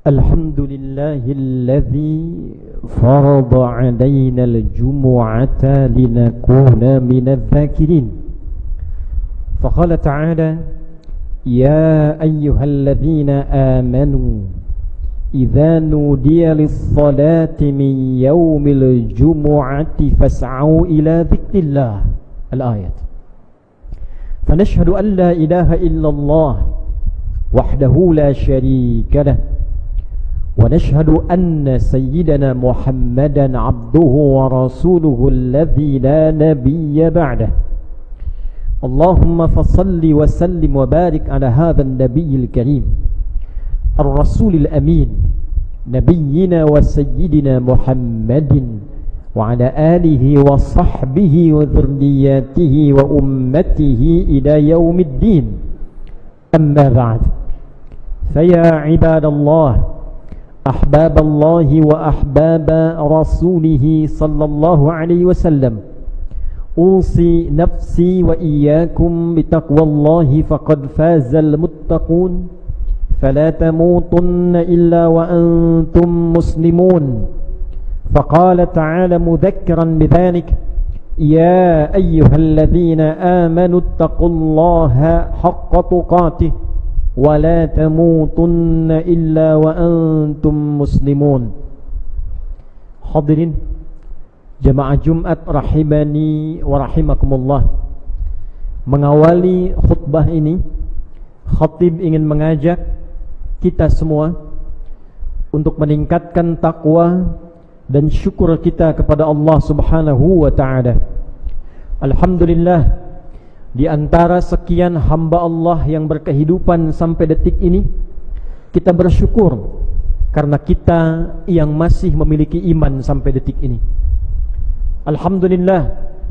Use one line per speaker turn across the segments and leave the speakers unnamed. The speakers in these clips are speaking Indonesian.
الحمد لله الذي فرض علينا الجمعة لنكون من الذاكرين. فقال تعالى: يا أيها الذين آمنوا إذا نودي للصلاة من يوم الجمعة فاسعوا إلى ذكر الله. الآية. فنشهد أن لا إله إلا الله وحده لا شريك له، ونشهد أن سيدنا محمدا عبده ورسوله الذي لا نبي بعده. اللهم فصل وسلم وبارك على هذا النبي الكريم الرسول الأمين نبينا وسيدنا محمد وعلى آله وصحبه وذرياته وأمته إلى يوم الدين. أما بعد، فيا عباد الله، أحباب الله وأحباب رسوله صلى الله عليه وسلم، أوصي نفسي وإياكم بتقوى الله فقد فاز المتقون، فلا تموتن إلا وأنتم مسلمون. فقال تعالى مذكرا بذلك: يا أيها الذين آمنوا اتقوا الله حق تقاته ولا تموتن إلا وأنتم مسلمون. Hadirin jamaah Jumat rahimani wa rahimakumullah. Mengawali khutbah ini, khatib ingin mengajak kita semua untuk meningkatkan takwa dan syukur kita kepada Allah Subhanahu wa ta'ala. Alhamdulillah, di antara sekian hamba Allah yang berkehidupan sampai detik ini, kita bersyukur karena kita yang masih memiliki iman sampai detik ini. Alhamdulillah,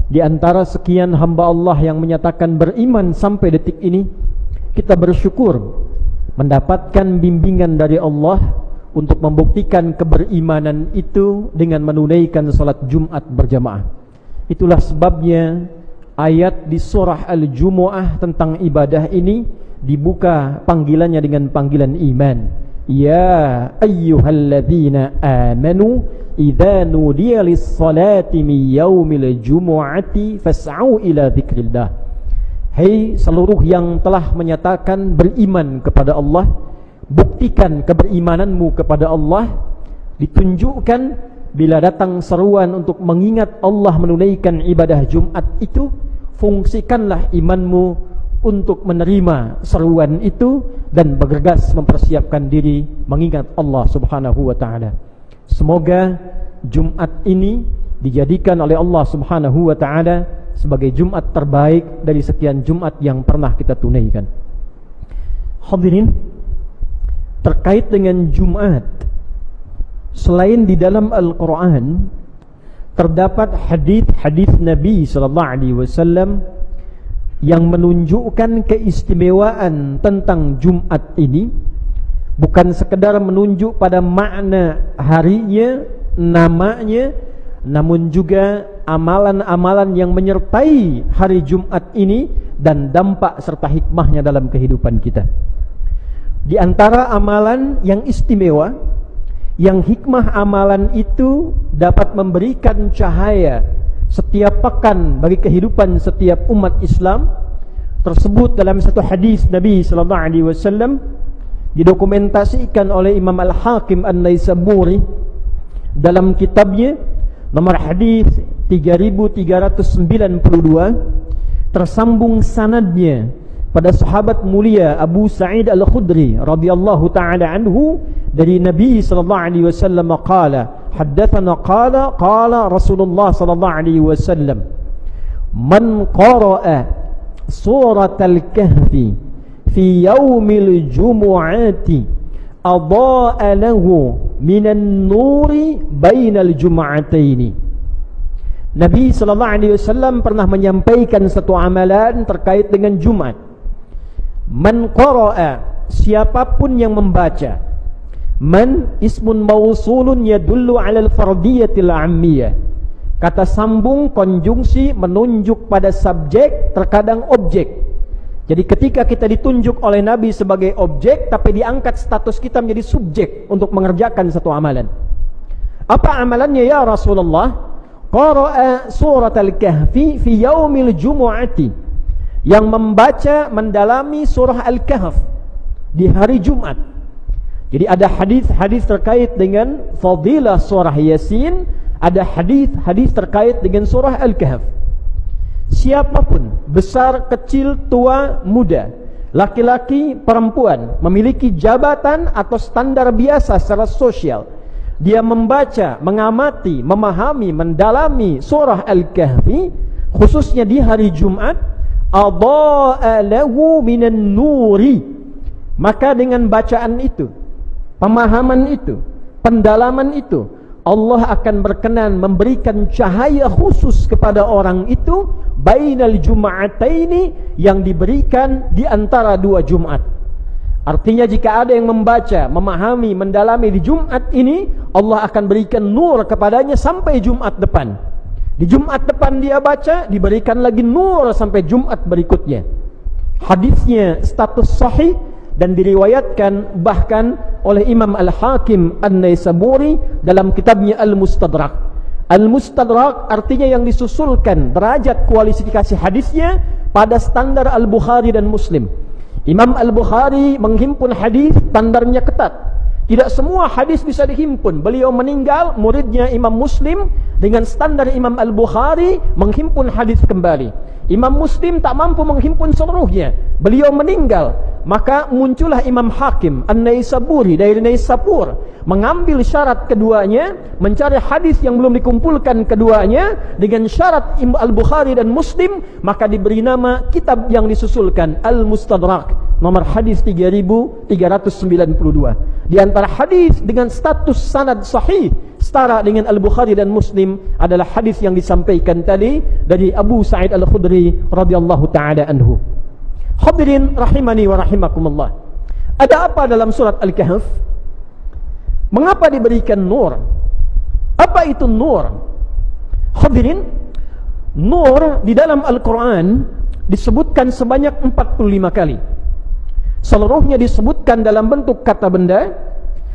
di antara sekian hamba Allah yang menyatakan beriman sampai detik ini, kita bersyukur mendapatkan bimbingan dari Allah untuk membuktikan keberimanan itu dengan menunaikan salat Jumat berjamaah. Itulah sebabnya ayat di surah Al-Jumu'ah tentang ibadah ini dibuka panggilannya dengan panggilan iman. Ya ayyuhalladzina amanu idza nudiya lis-salati min yaumil jumu'ati fas'au ila dzikrillah. Hai seluruh yang telah menyatakan beriman kepada Allah, buktikan keberimananmu kepada Allah, ditunjukkan bila datang seruan untuk mengingat Allah menunaikan ibadah Jumat itu, fungsikanlah imanmu untuk menerima seruan itu dan bergegas mempersiapkan diri mengingat Allah Subhanahu wa ta'ala. Semoga Jumat ini dijadikan oleh Allah Subhanahu wa ta'ala sebagai Jumat terbaik dari sekian Jumat yang pernah kita tunaikan. Hadirin, terkait dengan Jumat, selain di dalam Al-Quran terdapat hadis-hadis Nabi sallallahu alaihi wasallam yang menunjukkan keistimewaan tentang Jumat ini, bukan sekedar menunjuk pada makna harinya, namanya, namun juga amalan-amalan yang menyertai hari Jumat ini dan dampak serta hikmahnya dalam kehidupan kita. Di antara amalan yang istimewa, yang hikmah amalan itu dapat memberikan cahaya setiap pekan bagi kehidupan setiap umat Islam, tersebut dalam satu hadis Nabi sallallahu alaihi wasallam, didokumentasikan oleh Imam Al-Hakim An-Naisaburi dalam kitabnya nomor hadis 3392, tersambung sanadnya pada sahabat mulia Abu Sa'id Al-Khudri radhiyallahu ta'ala anhu dari Nabi sallallahu alaihi wasallam qala haddatsana qala Rasulullah sallallahu alaihi wasallam man qara'a suratal kahfi fi yaumil jumu'ati adaa'a lahu minan nuri bainal jum'ataini. Nabi sallallahu alaihi wasallam pernah menyampaikan satu amalan terkait dengan Jumat. Man qara'a, siapapun yang membaca. Man ismun mausulun yadullu 'alal fardiyatil 'ammiyah. Kata sambung konjungsi menunjuk pada subjek, terkadang objek. Jadi ketika kita ditunjuk oleh Nabi sebagai objek, tapi diangkat status kita menjadi subjek untuk mengerjakan satu amalan. Apa amalannya ya Rasulullah? Qara'a surat Al-Kahfi fi yaumil jumu'ati, yang membaca, mendalami surah Al-Kahf di hari Jumat. Jadi ada hadis-hadis terkait dengan fadilah surah Yasin, ada hadis-hadis terkait dengan surah Al-Kahf. Siapapun, besar, kecil, tua, muda, laki-laki, perempuan, memiliki jabatan atau standar biasa secara sosial, dia membaca, mengamati, memahami, mendalami surah Al-Kahfi, khususnya di hari Jumat, adha'a lahu minan nuri, maka dengan bacaan itu, pemahaman itu, pendalaman itu, Allah akan berkenan memberikan cahaya khusus kepada orang itu bainal jum'ataini, yang diberikan di antara dua Jumat. Artinya jika ada yang membaca, memahami, mendalami di Jumat ini, Allah akan berikan nur kepadanya sampai Jumat depan. Di Jumat depan dia baca, diberikan lagi nur sampai Jumat berikutnya. Hadisnya status sahih dan diriwayatkan bahkan oleh Imam Al-Hakim An-Naisaburi dalam kitabnya Al-Mustadrak. Al-Mustadrak artinya yang disusulkan derajat kualifikasi hadisnya pada standar Al-Bukhari dan Muslim. Imam Al-Bukhari menghimpun hadis, standarnya ketat. Tidak semua hadis bisa dihimpun. Beliau meninggal, muridnya Imam Muslim dengan standar Imam Al-Bukhari menghimpun hadis kembali. Imam Muslim tak mampu menghimpun seluruhnya. Beliau meninggal, maka muncullah Imam Hakim An-Naisaburi dari Naisapur, mengambil syarat keduanya, mencari hadis yang belum dikumpulkan keduanya dengan syarat Al-Bukhari dan Muslim, maka diberi nama kitab yang disusulkan Al-Mustadrak, nomor hadis 3392. Di antara hadis dengan status sanad sahih setara dengan Al-Bukhari dan Muslim adalah hadis yang disampaikan tadi dari Abu Sa'id Al-Khudri radhiyallahu taala anhu. Hadirin rahimani wa rahimakumullah. Ada apa dalam surat Al-Kahf? Mengapa diberikan nur? Apa itu nur? Hadirin, nur di dalam Al-Quran disebutkan sebanyak 45 kali. Seluruhnya disebutkan dalam bentuk kata benda,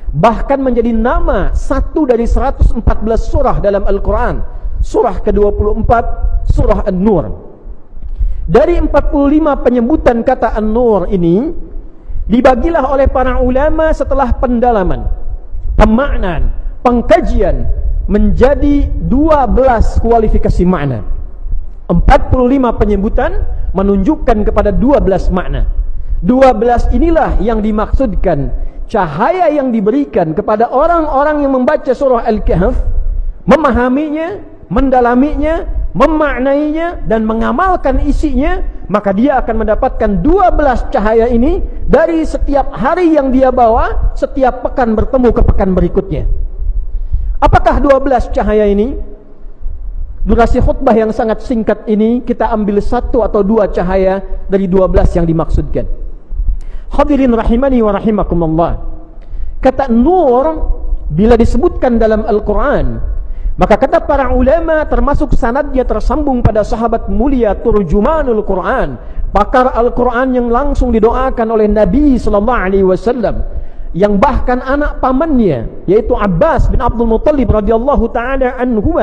bahkan menjadi nama satu dari 114 surah dalam Al-Quran. Surah ke-24, surah An-Nur. Dari 45 penyebutan kata An-Nur ini, dibagilah oleh para ulama setelah pendalaman, pemaknaan, pengkajian, menjadi 12 kualifikasi makna. 45 penyebutan menunjukkan kepada 12 makna. 12 inilah yang dimaksudkan cahaya yang diberikan kepada orang-orang yang membaca surah Al-Kahf, memahaminya, mendalaminya, memaknainya dan mengamalkan isinya, maka dia akan mendapatkan 12 cahaya ini dari setiap hari yang dia bawa, setiap pekan bertemu ke pekan berikutnya. Apakah 12 cahaya ini? Durasi khutbah yang sangat singkat ini kita ambil 1 atau 2 cahaya dari 12 yang dimaksudkan. Hadirin rahimani wa rahimakumullah. Kata nur bila disebutkan dalam Al-Quran, maka kata para ulama termasuk sanadnya tersambung pada sahabat mulia turjumanul Quran, pakar Al-Quran yang langsung didoakan oleh Nabi SAW, yang bahkan anak pamannya yaitu Abbas bin Abdul Muttalib radhiyallahu taala anhu,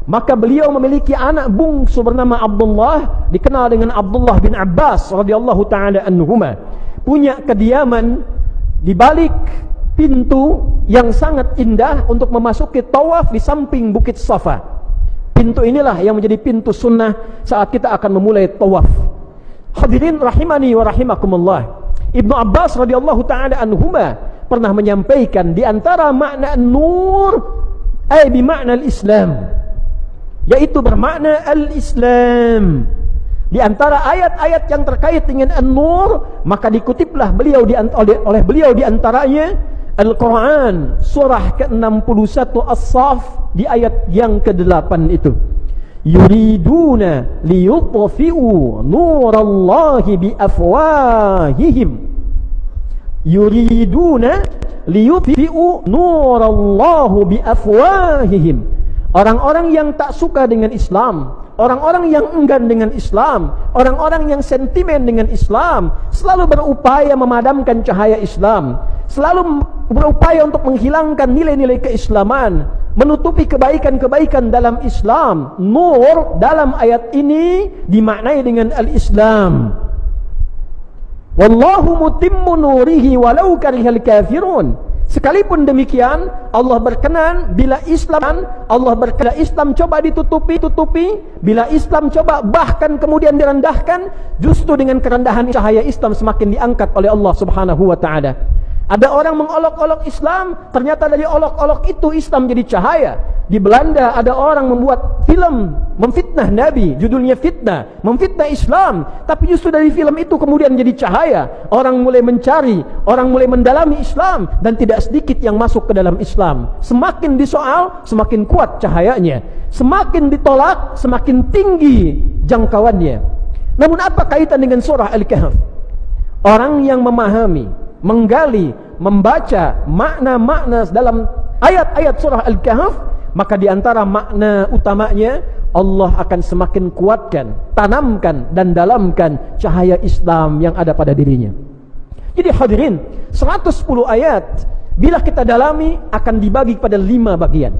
maka beliau memiliki anak bungsu bernama Abdullah, dikenal dengan Abdullah bin Abbas radhiyallahu taala anhuma, punya kediaman di balik pintu yang sangat indah untuk memasuki tawaf di samping Bukit Safa. Pintu inilah yang menjadi pintu sunnah saat kita akan memulai tawaf. Hadirin rahimani wa rahimakumullah. Ibnu Abbas radhiyallahu taala anhuma pernah menyampaikan di antara makna nur ay bi makna al-Islam, yaitu bermakna al-Islam. Di antara ayat-ayat yang terkait dengan An-Nur, maka dikutiplah beliau oleh beliau di antaranya Al-Quran surah ke-61 As-Saff di ayat yang ke-8 itu. Yuriduna liyutfi'u nurallahi biafwahihim. Yuriduna liyutfi'u nurallahu biafwahihim. Orang-orang yang tak suka dengan Islam, orang-orang yang enggan dengan Islam, orang-orang yang sentimen dengan Islam, selalu berupaya memadamkan cahaya Islam, selalu berupaya untuk menghilangkan nilai-nilai keislaman, menutupi kebaikan-kebaikan dalam Islam. Nur dalam ayat ini dimaknai dengan al-Islam. Wallahu mutimmu nurihi walau karihal kafirun. Sekalipun demikian, Allah berkenan bila Allah berkenan Islam coba ditutupi, bila Islam coba bahkan kemudian direndahkan, justru dengan kerendahan cahaya Islam semakin diangkat oleh Allah Subhanahu wa taala. Ada orang mengolok-olok Islam, ternyata dari olok-olok itu Islam jadi cahaya. Di Belanda ada orang membuat film memfitnah Nabi, judulnya Fitnah, memfitnah Islam, tapi justru dari film itu kemudian jadi cahaya. Orang mulai mencari, orang mulai mendalami Islam, dan tidak sedikit yang masuk ke dalam Islam. Semakin disoal, semakin kuat cahayanya. Semakin ditolak, semakin tinggi jangkauannya. Namun apa kaitan dengan surah Al-Kahf? Orang yang memahami, menggali, membaca makna-makna dalam ayat-ayat surah Al-Kahf, maka diantara makna utamanya, Allah akan semakin kuatkan, tanamkan dan dalamkan cahaya Islam yang ada pada dirinya. Jadi hadirin, 110 ayat bila kita dalami akan dibagi pada 5 bagian.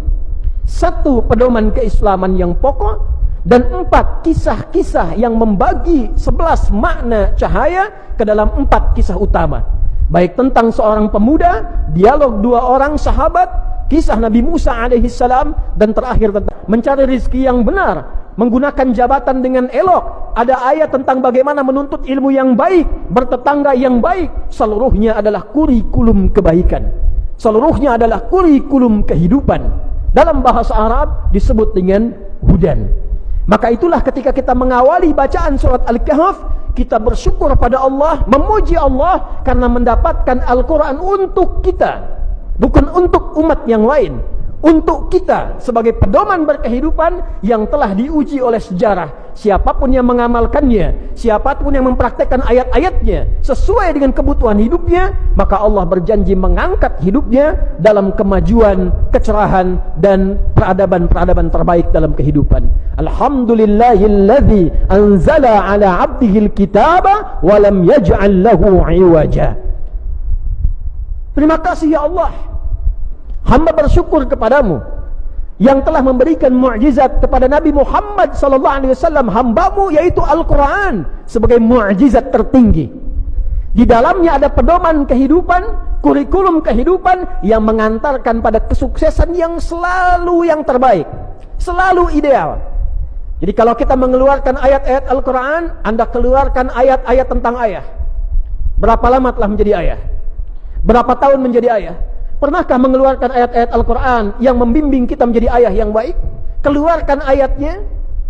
1 pedoman keislaman yang pokok, dan 4 kisah-kisah yang membagi 11 makna cahaya ke dalam 4 kisah utama. Baik tentang seorang pemuda, dialog 2 orang sahabat, kisah Nabi Musa alaihissalam, dan terakhir tentang mencari rezeki yang benar, menggunakan jabatan dengan elok. Ada ayat tentang bagaimana menuntut ilmu yang baik, bertetangga yang baik. Seluruhnya adalah kurikulum kebaikan, seluruhnya adalah kurikulum kehidupan. Dalam bahasa Arab disebut dengan hudan. Maka itulah ketika kita mengawali bacaan surat Al-Kahf, kita bersyukur pada Allah, memuji Allah karena mendapatkan Al-Quran untuk kita, bukan untuk umat yang lain. Untuk kita sebagai pedoman berkehidupan yang telah diuji oleh sejarah. Siapapun yang mengamalkannya, siapapun yang mempraktekkan ayat-ayatnya sesuai dengan kebutuhan hidupnya, maka Allah berjanji mengangkat hidupnya dalam kemajuan, kecerahan, dan peradaban-peradaban terbaik dalam kehidupan. Alhamdulillahilladzi anzala ala abdihil kitaba wa lam yaj'al lahu iwaja. Terima kasih ya Allah, hamba bersyukur kepadamu yang telah memberikan mukjizat kepada Nabi Muhammad sallallahu alaihi wasallam, hambamu, yaitu Al-Quran, sebagai mukjizat tertinggi. Di dalamnya ada pedoman kehidupan, kurikulum kehidupan yang mengantarkan pada kesuksesan yang selalu yang terbaik, selalu ideal. Jadi kalau kita mengeluarkan ayat-ayat Al-Quran, Anda keluarkan ayat-ayat tentang ayah. Berapa lama telah menjadi ayah? Berapa tahun menjadi ayah? Pernahkah mengeluarkan ayat-ayat Al-Quran yang membimbing kita menjadi ayah yang baik? Keluarkan ayatnya,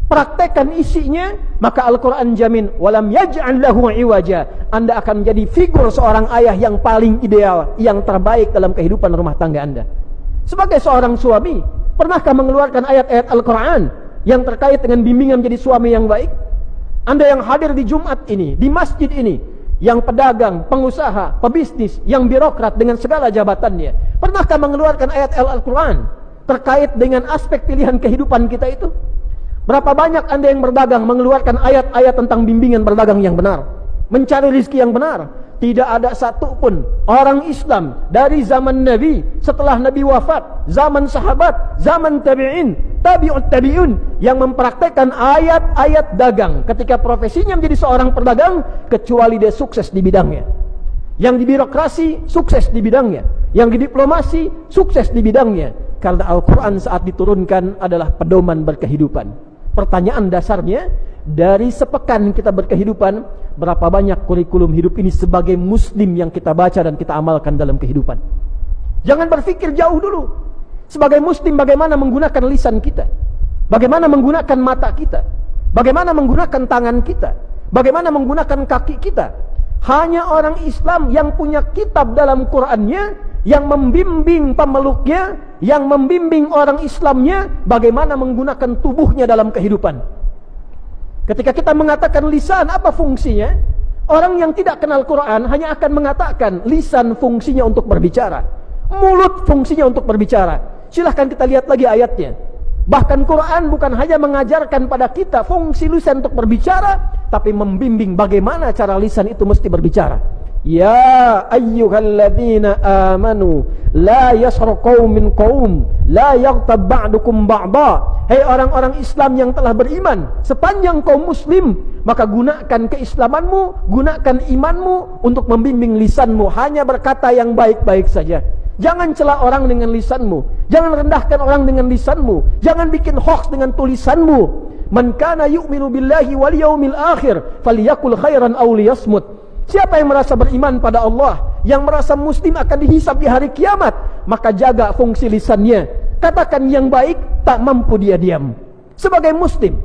praktekkan isinya, maka Al-Quran jamin walam yaj'al lahu iwaja. Anda akan menjadi figur seorang ayah yang paling ideal, yang terbaik dalam kehidupan rumah tangga Anda. Sebagai seorang suami, pernahkah mengeluarkan ayat-ayat Al-Quran yang terkait dengan bimbingan menjadi suami yang baik? Anda yang hadir di Jumat ini, di masjid ini, yang pedagang, pengusaha, pebisnis, yang birokrat dengan segala jabatannya, pernahkah mengeluarkan ayat Al-Quran terkait dengan aspek pilihan kehidupan kita itu? Berapa banyak Anda yang berdagang mengeluarkan ayat-ayat tentang bimbingan berdagang yang benar, mencari rezeki yang benar? Tidak ada satupun orang Islam dari zaman Nabi, setelah Nabi wafat, zaman sahabat, zaman tabi'in, tabi'ut tabi'un, yang mempraktekkan ayat-ayat dagang ketika profesinya menjadi seorang pedagang, kecuali dia sukses di bidangnya. Yang di birokrasi, sukses di bidangnya. Yang di diplomasi, sukses di bidangnya. Karena Al-Quran saat diturunkan adalah pedoman berkehidupan. Pertanyaan dasarnya, dari sepekan kita berkehidupan, berapa banyak kurikulum hidup ini sebagai muslim yang kita baca dan kita amalkan dalam kehidupan? Jangan berpikir jauh dulu. Sebagai muslim, bagaimana menggunakan lisan kita, bagaimana menggunakan mata kita, bagaimana menggunakan tangan kita, bagaimana menggunakan kaki kita. Hanya orang Islam yang punya kitab dalam Qur'annya, yang membimbing pemeluknya, yang membimbing orang Islamnya bagaimana menggunakan tubuhnya dalam kehidupan. Ketika kita mengatakan lisan, apa fungsinya? Orang yang tidak kenal Quran hanya akan mengatakan lisan fungsinya untuk berbicara, mulut fungsinya untuk berbicara. Silahkan kita lihat lagi ayatnya. Bahkan Quran bukan hanya mengajarkan pada kita fungsi lisan untuk berbicara, tapi membimbing bagaimana cara lisan itu mesti berbicara. Ya ayyuhalladzina amanu la yaskhar qaumin qaum la yaghtab ba'dukum ba'dha. Hai orang-orang Islam yang telah beriman, sepanjang kaum muslim, maka gunakan keislamanmu, gunakan imanmu untuk membimbing lisanmu, hanya berkata yang baik-baik saja. Jangan cela orang dengan lisanmu, jangan rendahkan orang dengan lisanmu, jangan bikin hoax dengan tulisanmu. Man kana yu'minu billahi wal yaumil akhir falyakul khairan aw liyasmut. Siapa yang merasa beriman pada Allah, yang merasa muslim akan dihisab di hari kiamat, maka jaga fungsi lisannya. Katakan yang baik, tak mampu dia diam. Sebagai muslim.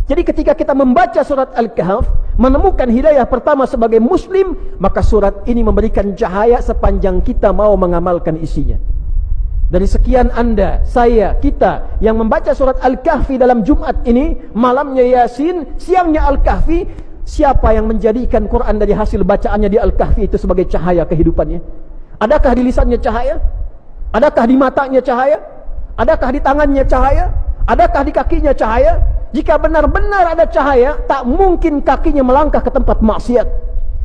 Jadi ketika kita membaca surat Al-Kahf, menemukan hidayah pertama sebagai muslim, maka surat ini memberikan cahaya sepanjang kita mau mengamalkan isinya. Dari sekian Anda, saya, kita yang membaca surat Al-Kahfi dalam Jumat ini, malamnya Yasin, siangnya Al-Kahfi, siapa yang menjadikan Quran dari hasil bacaannya di Al-Kahfi itu sebagai cahaya kehidupannya? Adakah di lisannya cahaya? Adakah di matanya cahaya? Adakah di tangannya cahaya? Adakah di kakinya cahaya? Jika benar-benar ada cahaya, tak mungkin kakinya melangkah ke tempat maksiat.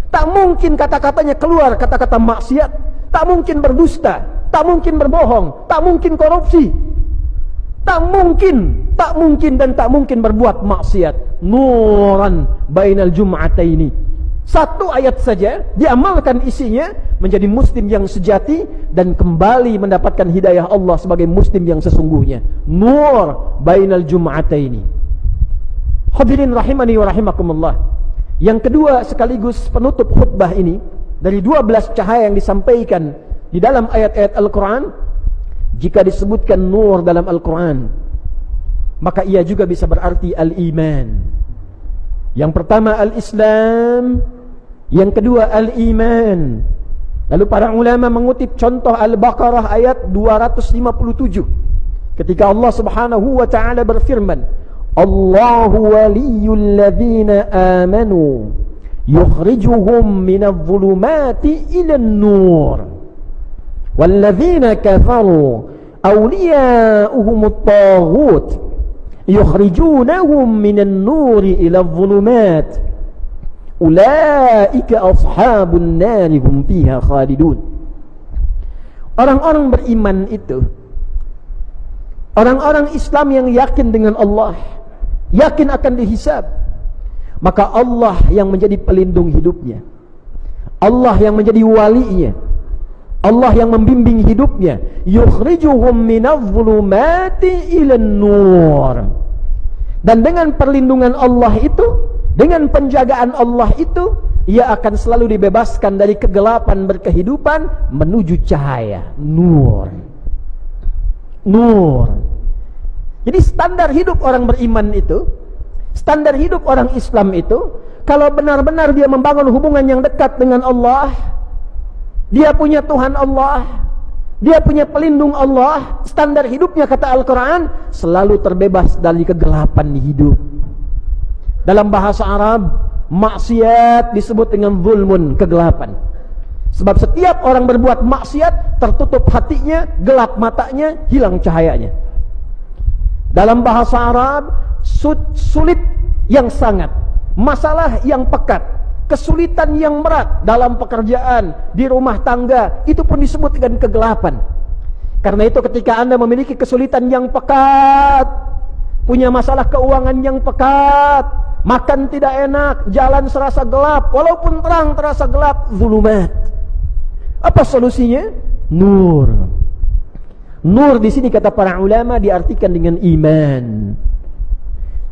Tak mungkin kata-katanya keluar kata-kata maksiat. Tak mungkin berdusta, tak mungkin berbohong, tak mungkin korupsi. Tak mungkin dan tak mungkin berbuat maksiat. Nuran bainal jum'ataini. Satu ayat saja diamalkan isinya, menjadi muslim yang sejati dan kembali mendapatkan hidayah Allah sebagai muslim yang sesungguhnya. Nur bainal jum'ataini. Hadirin rahimani wa rahimakumullah. Yang kedua sekaligus penutup khutbah ini, dari 12 cahaya yang disampaikan di dalam ayat-ayat Al-Quran, jika disebutkan nur dalam Al-Quran, maka ia juga bisa berarti al-iman. Yang pertama al-Islam, yang kedua al-iman. Lalu para ulama mengutip contoh Al-Baqarah ayat 257, ketika Allah Subhanahu wa ta'ala berfirman, Allahu waliyul ladzina amanu yukhrijuhum minadh dhulumati ilan nur wal ladzina kafaru awliya'uhumut taghut yukhrijunahum minan nuri ila dhulumat ulaika ashabun nari hum fiha khalidun. Orang-orang beriman itu, orang-orang Islam yang yakin dengan Allah, yakin akan dihisab, maka Allah yang menjadi pelindung hidupnya, Allah yang menjadi walinya, Allah yang membimbing hidupnya. Yukhrijuhum minadh-dhulumati ilan nur. Dan dengan perlindungan Allah itu, dengan penjagaan Allah itu, ia akan selalu dibebaskan dari kegelapan berkehidupan menuju cahaya. Nur. Nur. Jadi standar hidup orang beriman itu, standar hidup orang Islam itu, kalau benar-benar dia membangun hubungan yang dekat dengan Allah, dia punya Tuhan Allah, dia punya pelindung Allah, standar hidupnya kata Al-Quran selalu terbebas dari kegelapan hidup. Dalam bahasa Arab, maksiat disebut dengan zulmun, kegelapan. Sebab setiap orang berbuat maksiat, tertutup hatinya, gelap matanya, hilang cahayanya. Dalam bahasa Arab, sulit yang sangat, masalah yang pekat, kesulitan yang berat dalam pekerjaan, di rumah tangga, itu pun disebut dengan kegelapan. Karena itu ketika Anda memiliki kesulitan yang pekat, punya masalah keuangan yang pekat, makan tidak enak, jalan serasa gelap, walaupun terang terasa gelap, zulumat. Apa solusinya? Nur. Nur di sini kata para ulama diartikan dengan iman.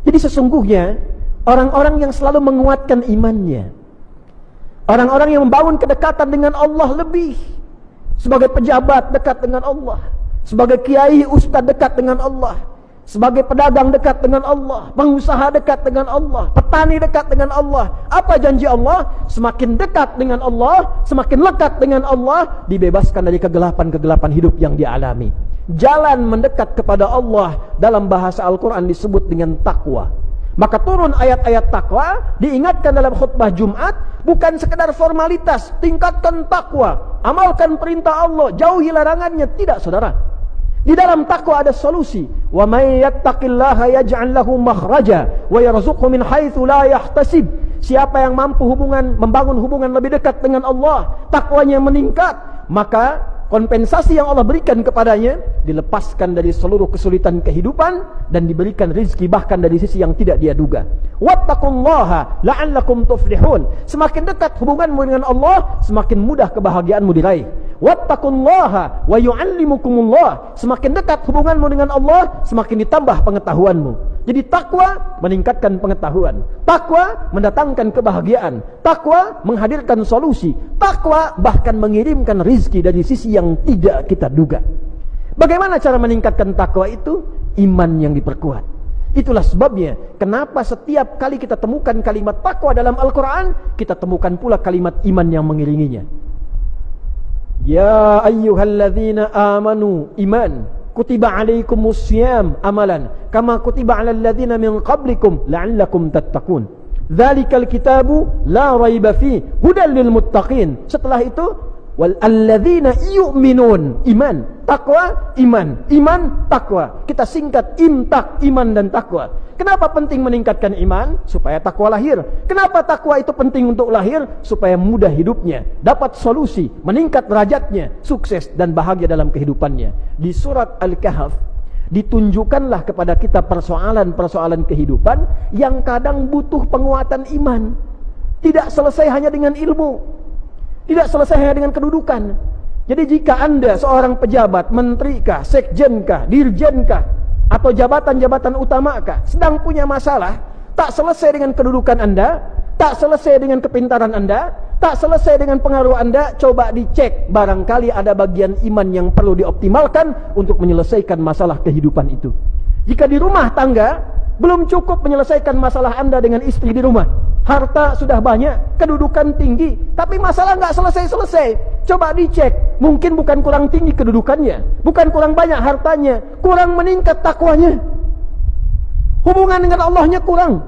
Jadi sesungguhnya orang-orang yang selalu menguatkan imannya, orang-orang yang membangun kedekatan dengan Allah lebih, sebagai pejabat dekat dengan Allah, sebagai kiai ustaz dekat dengan Allah, sebagai pedagang dekat dengan Allah, pengusaha dekat dengan Allah, petani dekat dengan Allah. Apa janji Allah? Semakin dekat dengan Allah, semakin lekat dengan Allah, dibebaskan dari kegelapan-kegelapan hidup yang dialami. Jalan mendekat kepada Allah dalam bahasa Al-Quran disebut dengan takwa. Maka turun ayat-ayat takwa, diingatkan dalam khutbah Jumat, bukan sekedar formalitas, tingkatkan takwa, amalkan perintah Allah, jauhi larangannya. Tidak, saudara. Di dalam takwa ada solusi. Wa may yattaqillaha yaj'al lahu makhraja wa yarzuqhu min haitsu la yahtasib. Siapa yang mampu membangun hubungan lebih dekat dengan Allah, takwanya meningkat, maka kompensasi yang Allah berikan kepadanya dilepaskan dari seluruh kesulitan kehidupan dan diberikan rezeki bahkan dari sisi yang tidak dia duga. Wattaqullaha la'allakum tuflihun. Semakin dekat hubunganmu dengan Allah, semakin mudah kebahagiaanmu diraih. Wattaqullaha wa yu'allimukumullah. Semakin dekat hubunganmu dengan Allah, semakin ditambah pengetahuanmu. Jadi takwa meningkatkan pengetahuan, takwa mendatangkan kebahagiaan, takwa menghadirkan solusi, takwa bahkan mengirimkan rizki dari sisi yang tidak kita duga. Bagaimana cara meningkatkan takwa itu? Iman yang diperkuat. Itulah sebabnya kenapa setiap kali kita temukan kalimat takwa dalam Al-Quran, kita temukan pula kalimat iman yang mengiringinya. Ya ayyuhalladzina amanu, iman. Kutiba alaikumus syiyam amalan kama kutiba alal ladzina min qablikum la'allakum tattaqun. Dzalikal kitabu la raiba fi hudal lil muttaqin. Setelah itu wal alladzina yu'minun, iman, takwa, iman, iman, takwa. Kita singkat imtak, iman dan takwa. Kenapa penting meningkatkan iman? Supaya takwa lahir. Kenapa takwa itu penting untuk lahir? Supaya mudah hidupnya, dapat solusi, meningkat derajatnya, sukses dan bahagia dalam kehidupannya. Di surat Al-Kahf ditunjukkanlah kepada kita persoalan-persoalan kehidupan yang kadang butuh penguatan iman. Tidak selesai hanya dengan ilmu, tidak selesai hanya dengan kedudukan. Jadi jika Anda seorang pejabat, menterikah, sekjenkah, dirjenkah, atau jabatan-jabatan utamakah, sedang punya masalah, tak selesai dengan kedudukan Anda, tak selesai dengan kepintaran Anda, tak selesai dengan pengaruh Anda, coba dicek, barangkali ada bagian iman yang perlu dioptimalkan untuk menyelesaikan masalah kehidupan itu. Jika di rumah tangga belum cukup menyelesaikan masalah Anda dengan istri di rumah, harta sudah banyak, kedudukan tinggi, tapi masalah nggak selesai-selesai, coba dicek, mungkin bukan kurang tinggi kedudukannya, bukan kurang banyak hartanya, kurang meningkat takwanya, hubungan dengan Allahnya kurang.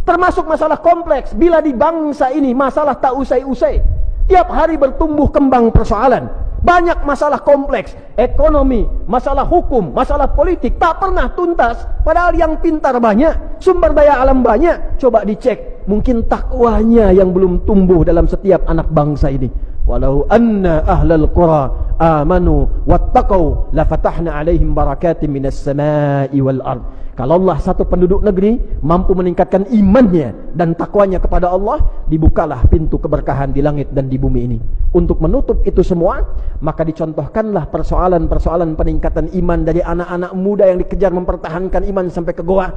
Termasuk masalah kompleks, bila di bangsa ini masalah tak usai-usai, tiap hari bertumbuh kembang persoalan, banyak masalah kompleks, ekonomi, masalah hukum, masalah politik, tak pernah tuntas. Padahal yang pintar banyak, sumber daya alam banyak. Coba dicek, mungkin takwanya yang belum tumbuh dalam setiap anak bangsa ini. Walau anna ahlal qura amanu wattaqau lafatahna alaihim barakatim minas samai wal ard. Kalau Allah satu penduduk negeri mampu meningkatkan imannya dan takwanya kepada Allah, dibukalah pintu keberkahan di langit dan di bumi ini. Untuk menutup itu semua, maka dicontohkanlah persoalan-persoalan peningkatan iman dari anak-anak muda yang dikejar mempertahankan iman sampai ke goa,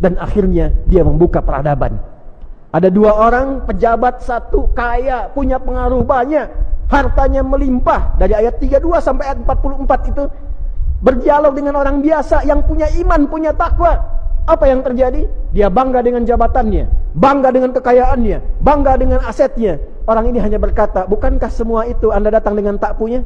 dan akhirnya dia membuka peradaban. Ada dua orang pejabat, satu kaya, punya pengaruh banyak, hartanya melimpah. Dari ayat 32 sampai ayat 44 itu berdialog dengan orang biasa yang punya iman, punya takwa. Apa yang terjadi? Dia bangga dengan jabatannya, bangga dengan kekayaannya, bangga dengan asetnya. Orang ini hanya berkata, bukankah semua itu Anda datang dengan tak punya?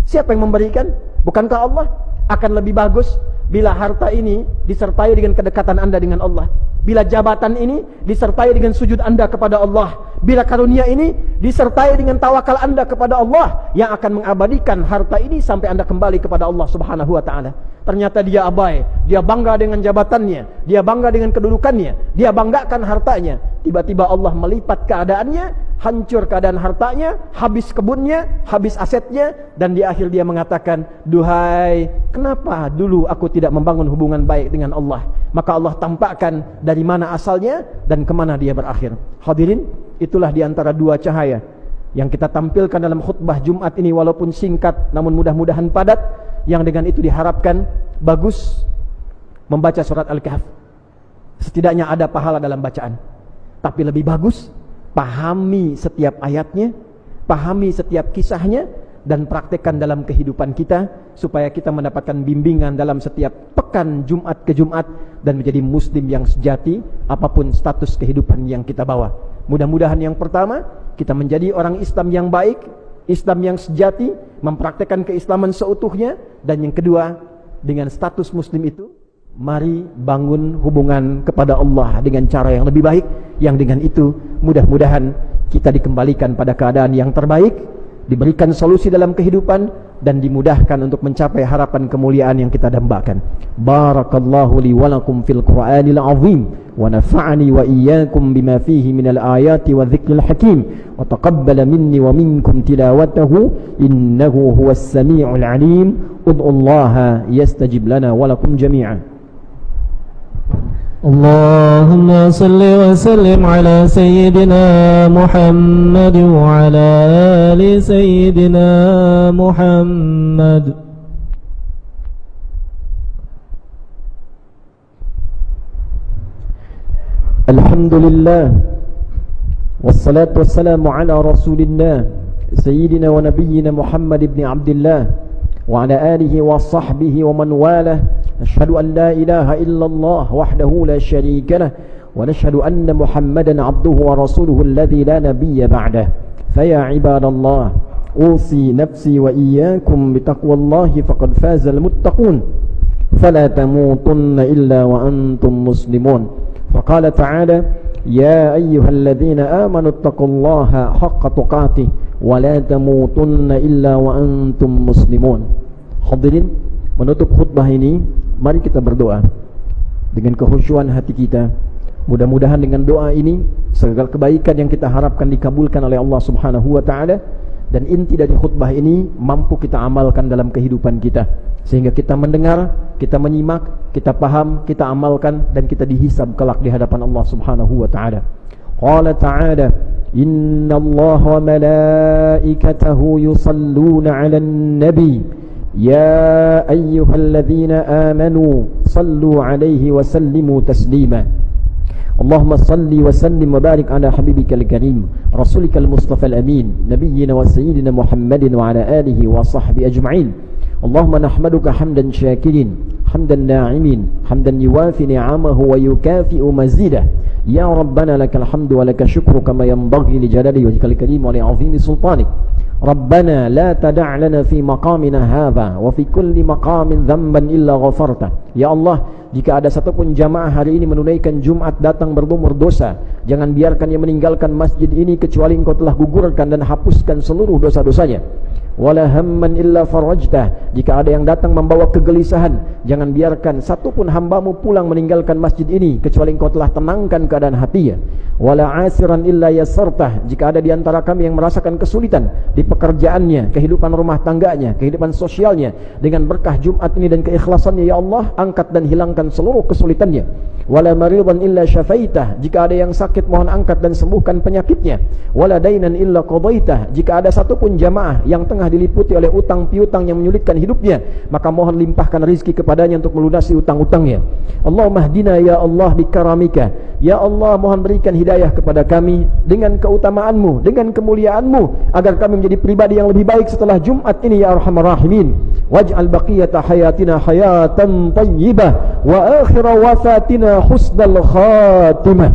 Siapa yang memberikan? Bukankah Allah? Akan lebih bagus bila harta ini disertai dengan kedekatan Anda dengan Allah, bila jabatan ini disertai dengan sujud Anda kepada Allah, bila karunia ini disertai dengan tawakal Anda kepada Allah yang akan mengabadikan harta ini sampai Anda kembali kepada Allah Subhanahu wa ta'ala. Ternyata dia abai, dia bangga dengan jabatannya, dia bangga dengan kedudukannya, dia banggakan hartanya. Tiba-tiba Allah melipat keadaannya, hancur keadaan hartanya, habis kebunnya, habis asetnya, dan di akhir dia mengatakan, duhai, kenapa dulu aku tidak membangun hubungan baik dengan Allah? Maka Allah tampakkan dari mana asalnya dan kemana dia berakhir. Hadirin, itulah di antara dua cahaya yang kita tampilkan dalam khutbah Jumat ini, walaupun singkat namun mudah-mudahan padat, yang dengan itu diharapkan bagus membaca surat Al-Kahf. Setidaknya ada pahala dalam bacaan, tapi lebih bagus pahami setiap ayatnya, pahami setiap kisahnya, dan praktekkan dalam kehidupan kita, supaya kita mendapatkan bimbingan dalam setiap pekan Jumat ke Jumat, dan menjadi muslim yang sejati apapun status kehidupan yang kita bawa. Mudah-mudahan yang pertama, kita menjadi orang Islam yang baik, Islam yang sejati, mempraktekkan keislaman seutuhnya. Dan yang kedua, dengan status muslim itu, mari bangun hubungan kepada Allah dengan cara yang lebih baik, yang dengan itu mudah-mudahan kita dikembalikan pada keadaan yang terbaik, diberikan solusi dalam kehidupan, dan dimudahkan untuk mencapai harapan kemuliaan yang kita dambakan. Barakallahu li wa lakum fil Qur'anil azim, wa nafa'ani wa iyyakum bima fihi minal ayati wa dhikril hakim, wa taqabbala minni wa minkum tilawatahu innahu huwas sami'ul alim. Ud'ullaha yastajib lana wa lakum jami'an.
Allahumma salli wa sallim ala sayyidina Muhammad wa ala ali sayyidina Muhammad.
Alhamdulillah, wassalatu wassalamu ala rasulillah sayyidina wa nabiyyina Muhammad ibn Abdillah wa ala alihi wa sahbihi wa man walah. Nashhadu an la ilaha illallah wahdahu la sharika lah, wa nashhadu anna Muhammadan abduhu wa rasuluhu alladhi la nabiyya ba'dah. Faya ibadallah, usi nafsi wa iyyakum bitaqwallahi faqad fazal muttaqun, fala tamutunna illa wa antum muslimun. Faqala ta'ala, ya ayyuhalladhina amanu ittaqullaha haqqa tuqatih wa la tamutunna illa wa antum muslimun. Hadirin, menutup khutbah ini, mari kita berdoa dengan kekhusyuan hati kita. Mudah-mudahan dengan doa ini segala kebaikan yang kita harapkan dikabulkan oleh Allah Subhanahu wa taala, dan inti dari khutbah ini mampu kita amalkan dalam kehidupan kita, sehingga kita mendengar, kita menyimak, kita paham, kita amalkan, dan kita dihisab kelak di hadapan Allah Subhanahu wa taala. Qala ta'ala, innallaha wa malaikatahu yusalluna 'alan nabi ya ayyuhalladzina amanu sallu 'alaihi wa sallimu taslima. Allahumma salli wa sallim wa barik ala habibikal karim rasulikal mustafal amin nabiyyina wa sayyidina Muhammadin wa ala alihi wa sahbihi ajma'in. Allahumma nahmaduka hamdan syakirin, hamdan na'imin, hamdan yuwafi ni'amahu wa yukafi'u mazidah. Ya Rabbana lakal hamdu wa lakal syukru kama yanbaghi li jalali wajhikal karim wa li 'azimi sultanik. Rabbana la tada' lana fi maqamina hadha wa fi kulli maqamin dhanban illa ghafarta. Ya Allah, jika ada satupun jamaah hari ini menunaikan Jumat datang berlumur dosa, jangan biarkan ia meninggalkan masjid ini kecuali Engkau telah gugurkan dan hapuskan seluruh dosa-dosanya. Wala hamman illa farajtah, jika ada yang datang membawa kegelisahan, jangan biarkan satupun hambamu pulang meninggalkan masjid ini kecuali Engkau telah tenangkan keadaan hatinya. Wala asiran illa yasartah, jika ada di antara kami yang merasakan kesulitan di pekerjaannya, kehidupan rumah tangganya, kehidupan sosialnya, dengan berkah Jumat ini dan keikhlasannya, ya Allah, angkat dan hilangkan seluruh kesulitannya. Wala maridan illa syafaitah, jika ada yang sakit mohon angkat dan sembuhkan penyakitnya. Wala dainan illa qadaitah, jika ada satupun jamaah yang tengah diliputi oleh utang piutang yang menyulitkan hidupnya, maka mohon limpahkan rizki kepadanya untuk melunasi utang-utangnya. Allahumma hdina ya Allah bikaramika, ya Allah, mohon berikan hidayah kepada kami dengan keutamaanmu, dengan kemuliaanmu, agar kami menjadi pribadi yang lebih baik setelah Jumat ini, ya arhamar rahimin. Waj'al baqiyata hayatina hayatan tayyibah wa akhira wafatina husnal khatimah.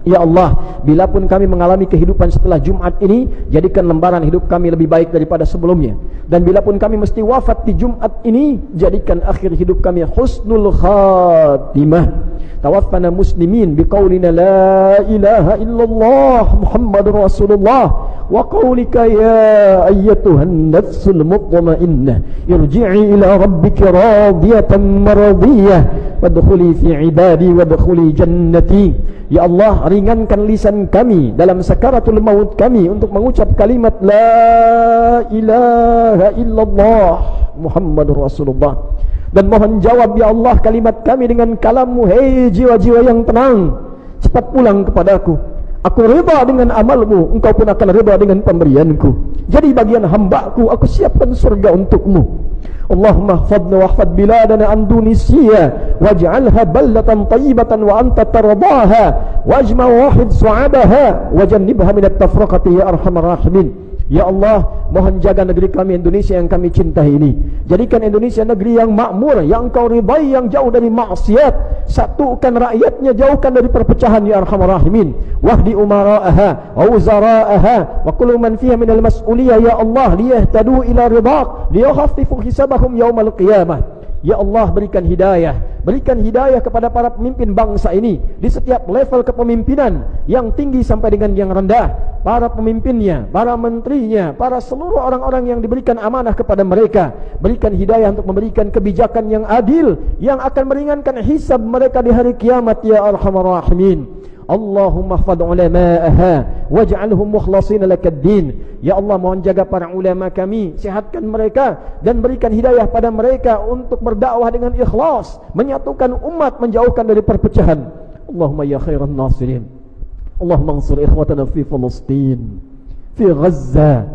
Ya Allah, bila pun kami mengalami kehidupan setelah Jumat ini, jadikan lembaran hidup kami lebih baik daripada sebelumnya. Dan bila pun kami mesti wafat di Jumat ini, jadikan akhir hidup kami husnul khatimah. Tawaffana muslimin biqaulina la ilaha illallah Muhammadur Rasulullah wa qaulika ya ayyatuhan nafsul mutmainnah irji'i ila rabbika radiyatan maradiyah wadkhuli fi ibadi wadkhuli jannati. Ya Allah, ringankan lisan kami dalam sakaratul maut kami untuk mengucap kalimat la ilaha illallah Muhammadur Rasulullah, dan mohon jawab ya Allah kalimat kami dengan kalammu. Hei jiwa-jiwa yang tenang, cepat pulang kepadaku. Aku rida dengan amalmu, engkau pun akan rida dengan pemberianku. Jadi bagian hambaku, aku siapkan surga untukmu. Allahumma hfadna wa hfad biladana an Tunisia waj'alha baldatan tayyibatan wa anta tardaha wajma wahid su'abaha wajannibha minat tafraqati ya arhamar rahimin. Ya Allah, mohon jaga negeri kami Indonesia yang kami cintai ini. Jadikan Indonesia negeri yang makmur, yang Engkau ridai, yang jauh dari maksiat. Satukan rakyatnya, jauhkan dari perpecahan ya arhamar rahimin. Wahdi umara'aha wa wuzara'aha wa kullu man fiha minal mas'uliyah ya Allah liyahtadu ila ridaq liyakhaffifu hisabahum yaumal qiyamah. Ya Allah, berikan hidayah kepada para pemimpin bangsa ini di setiap level kepemimpinan, yang tinggi sampai dengan yang rendah, para pemimpinnya, para menterinya, para seluruh orang-orang yang diberikan amanah kepada mereka. Berikan hidayah untuk memberikan kebijakan yang adil, yang akan meringankan hisab mereka di hari kiamat, ya Arhamar Rahimin. Allahumma hfadh ulama'aha waj'alhum mukhlasin lakad-din. Ya Allah, mohon jaga para ulama kami, sihatkan mereka dan berikan hidayah pada mereka untuk berdakwah dengan ikhlas, menyatukan umat, menjauhkan dari perpecahan. Allahumma ya khairan nasirin, Allahumma ansur ikhwatana fi Palestin, fi Gaza.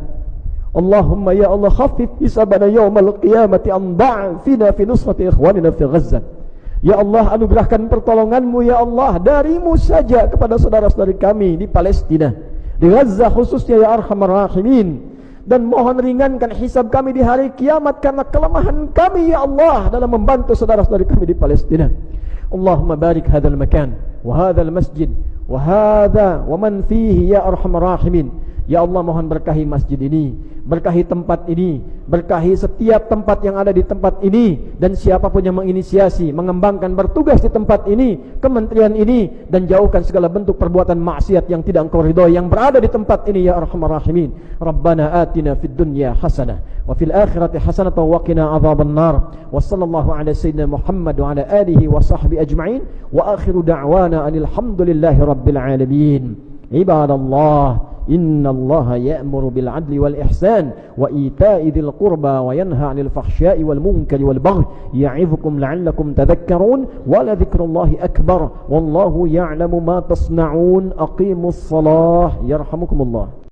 Allahumma ya Allah, khaffif hisabana yawmal qiyamati an da'fina fi nusrati ikhwanina fi Gaza. Ya Allah, anugerahkan pertolonganmu ya Allah darimu saja kepada saudara-saudari kami di Palestina, di Gaza khususnya, ya Arhamar Rahimin. Dan mohon ringankan hisab kami di hari kiamat karena kelemahan kami ya Allah dalam membantu saudara-saudari kami di Palestina. Allahumma barik hadzal makan wa hadzal masjid wa hadza wa man fihi ya Arhamar Rahimin. Ya Allah, mohon berkahi masjid ini, berkahi tempat ini, berkahi setiap tempat yang ada di tempat ini, dan siapapun yang menginisiasi, mengembangkan, bertugas di tempat ini, kementerian ini, dan jauhkan segala bentuk perbuatan maksiat yang tidak Engkau ridhoi yang berada di tempat ini, ya Arhamar Rahimin. Rabbana atina fid dunya hasanah wa fil akhirati hasanah wa qina adzaban nar. Wa sallallahu ala sayyidina Muhammad wa ala alihi wa sahbihi ajma'in. Wa akhiru da'wana anil hamdulillahi rabbil alamin. Ibadallah, Inna Allah ya'muru bil adli wal ihsan wa ita'i dhil qurba wa yanha 'anil fahsya'i wal munkari wal baghi ya'idhukum la'allakum tadhakkarun wa la dhikrullahi akbar wallahu ya'lamu ma tasna'un. Aqimus salah yarhamukumullah.